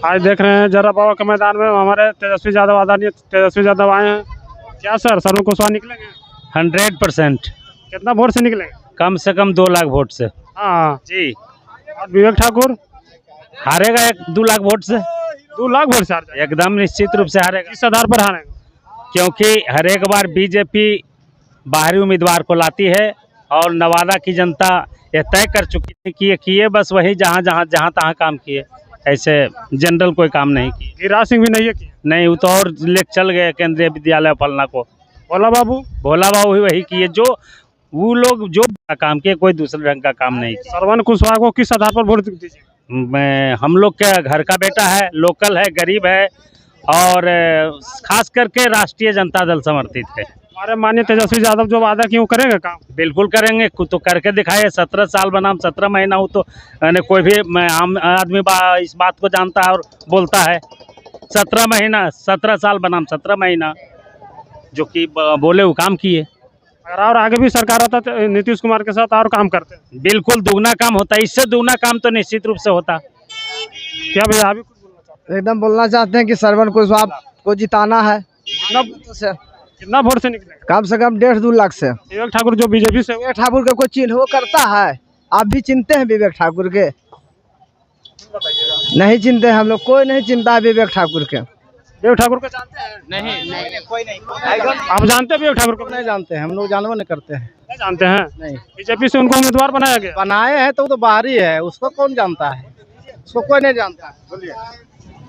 आज देख रहे हैं जरा बाबा के मैदान में हमारे तेजस्वी यादव आदरणीय तेजस्वी यादव आए हैं। क्या सर श्रवण कुशवाहा निकलेंगे? 100%। कितना वोट से निकलेंगे? कम से कम 2 लाख वोट से। हाँ जी। और विवेक ठाकुर हारेगा 2 लाख वोट से। 2 लाख वोट से हार जाएगा। एकदम निश्चित रूप से हारेगा। किस आधार पर हारेगा? क्योंकि हर एक बार बीजेपी बाहरी उम्मीदवार को लाती है और नवादा की जनता यह तय कर चुकी है कि ये किए बस वही जहाँ तहाँ काम किए, ऐसे जनरल कोई काम नहीं किए। गिरिराज सिंह भी नहीं है किया? नहीं, वो तो और ले चल गए केंद्रीय विद्यालय फलना को। भोला बाबू भी वही किए जो वो लोग जो काम किए, कोई दूसरे ढंग का काम नहीं किया। श्रवण कुशवाहा को किस आधार पर वोट दीजिए? हम लोग के घर का बेटा है, लोकल है, गरीब है और खास करके राष्ट्रीय जनता दल समर्थित है। हमारे माननीय तेजस्वी यादव जो वादा किए वो करेंगे काम? बिल्कुल करेंगे, तो करके दिखाए। 17 साल बनाम 17 महीना हो तो कोई भी आम आदमी इस बात को जानता है और बोलता है। 17 महीना 17 साल बनाम 17 महीना जो कि बोले वो काम किए। अगर और आगे भी सरकार आता तो नीतीश कुमार के साथ और काम करते हैं? बिल्कुल दुगना काम होता है, इससे दुगना काम तो निश्चित रूप से होता। क्या भैया अभी कुछ बोलना चाहते हैं? एकदम बोलना चाहते हैं कि श्रवण कुशवाहा को जिताना है। कितना वोट से निकलेगा? कम से कम 1.5-2 लाख से। विवेक ठाकुर जो बीजेपी से विवेक ठाकुर का कोई चिन्ह वो करता है? आप भी चिनते हैं विवेक ठाकुर के? नहीं चिनते, हम लोग कोई नहीं चिंता है विवेक ठाकुर के। विवेक ठाकुर को जानते हैं? नहीं कोई नहीं। आप जानते हैं विवेक ठाकुर को? नहीं जानते हैं, हम लोग जानवर नहीं करते हैं। नहीं जानते हैं? नहीं। बीजेपी से उनको उम्मीदवार बनाया गया? बनाए हैं तो वो तो बाहरी है, उसको कौन जानता है? उसको कोई नहीं जानता।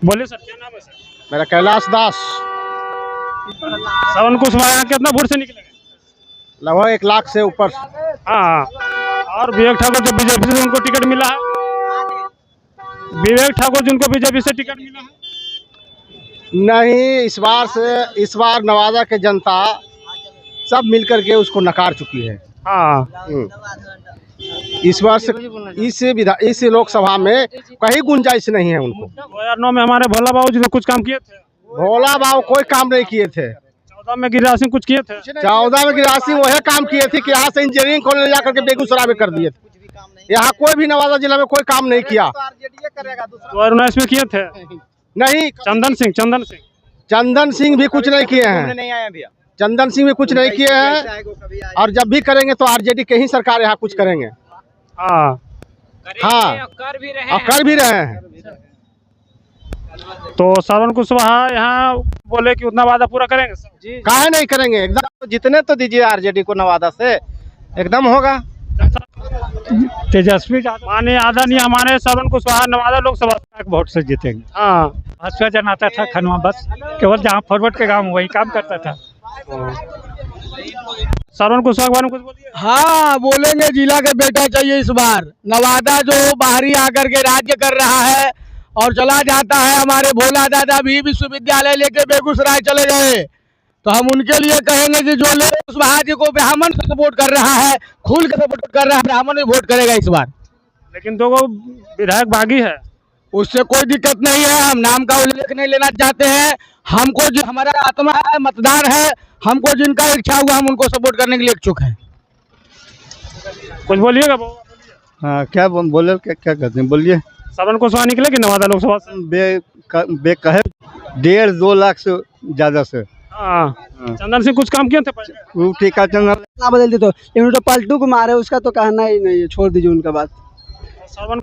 बोलिए सर, क्या नाम है सर? मेरा कैलाश दास। श्रवण कुशवाहा कितना वोट से निकलेगा? लगभग 1 लाख से ऊपर। हाँ, और विवेक ठाकुर जो बीजेपी से उनको टिकट मिला है? विवेक ठाकुर जिनको बीजेपी से टिकट मिला है? नहीं, इस बार नवादा के जनता सब मिलकर के उसको नकार चुकी है। हाँ, इस बार से इस लोकसभा में कहीं गुंजाइश नहीं है उनको। 2009 में हमारे भोला बाबू जी ने कुछ काम किए थे? भोला बाबू कोई काम नहीं किए थे। 14 में गिरिराज सिंह कुछ किए थे? 14 में गिरिराज सिंह वही काम किए थे कि यहाँ से इंजीनियरिंग कॉलेज ले जाकर के बेगूसराय में कर दिए थे। यहाँ कोई भी नवादा जिला में कोई काम नहीं किया। 2019 में किए थे? नहीं, चंदन सिंह भी कुछ नहीं किए हैं। चंदन सिंह भी कुछ नहीं किए हैं और जब भी करेंगे तो आरजेडी के ही सरकार यहाँ कुछ करेंगे। हाँ, कर भी रहे हैं। तो श्रवण कुशवाहा यहाँ बोले कि उतना वादा पूरा करेंगे? काहे नहीं करेंगे, एकदम जितने तो दीजिए आरजेडी को नवादा से, एकदम होगा। तेजस्वी माननीय आदरणीय हमारे श्रवण कुशवाहा नवादा लोकसभा वोट से जीतेंगे। हाँ, भाजपा जनाता था खनवा, बस केवल जहाँ फॉरवर्ड के काम वही काम करता था। श्रवण कुशवाहा के बारे में कुछ बोलिए। हाँ बोलेंगे, जिला के बेटा चाहिए इस बार। नवादा जो बाहरी आकर के राज्य कर रहा है और चला जाता है, हमारे भोला दादा भी विश्वविद्यालय लेके बेगूसराय चले गए, तो हम उनके लिए कहेंगे कि जो ले कुशवाहा जी को ब्राह्मण सपोर्ट कर रहा है, खुल के सपोर्ट कर रहा है, ब्राह्मण भी वोट करेगा इस बार। लेकिन 2 विधायक बागी है, उससे कोई दिक्कत नहीं है, हम नाम का उल्लेख नहीं लेना चाहते हैं। हमको जो हमारा आत्मा है, मतदार है, हमको जिनका इच्छा हुआ हम उनको सपोर्ट करने के लिए इच्छुक हैं। कुछ बोलिएगा? हाँ, क्या बोले, क्या कहते हैं, बोलिए। श्रवण कुशवाहा निकलेगी नवादा लोकसभा से? कहे 1.5-2 लाख से ज्यादा से। हाँ, चंदन सिंह कुछ काम किए थे पहले? ठीक है, चंदन बदल दी तो इन्होंने तो पलटू को मारे, उसका तो कहना ही नहीं है, छोड़ दीजिए उनका बात। श्रवण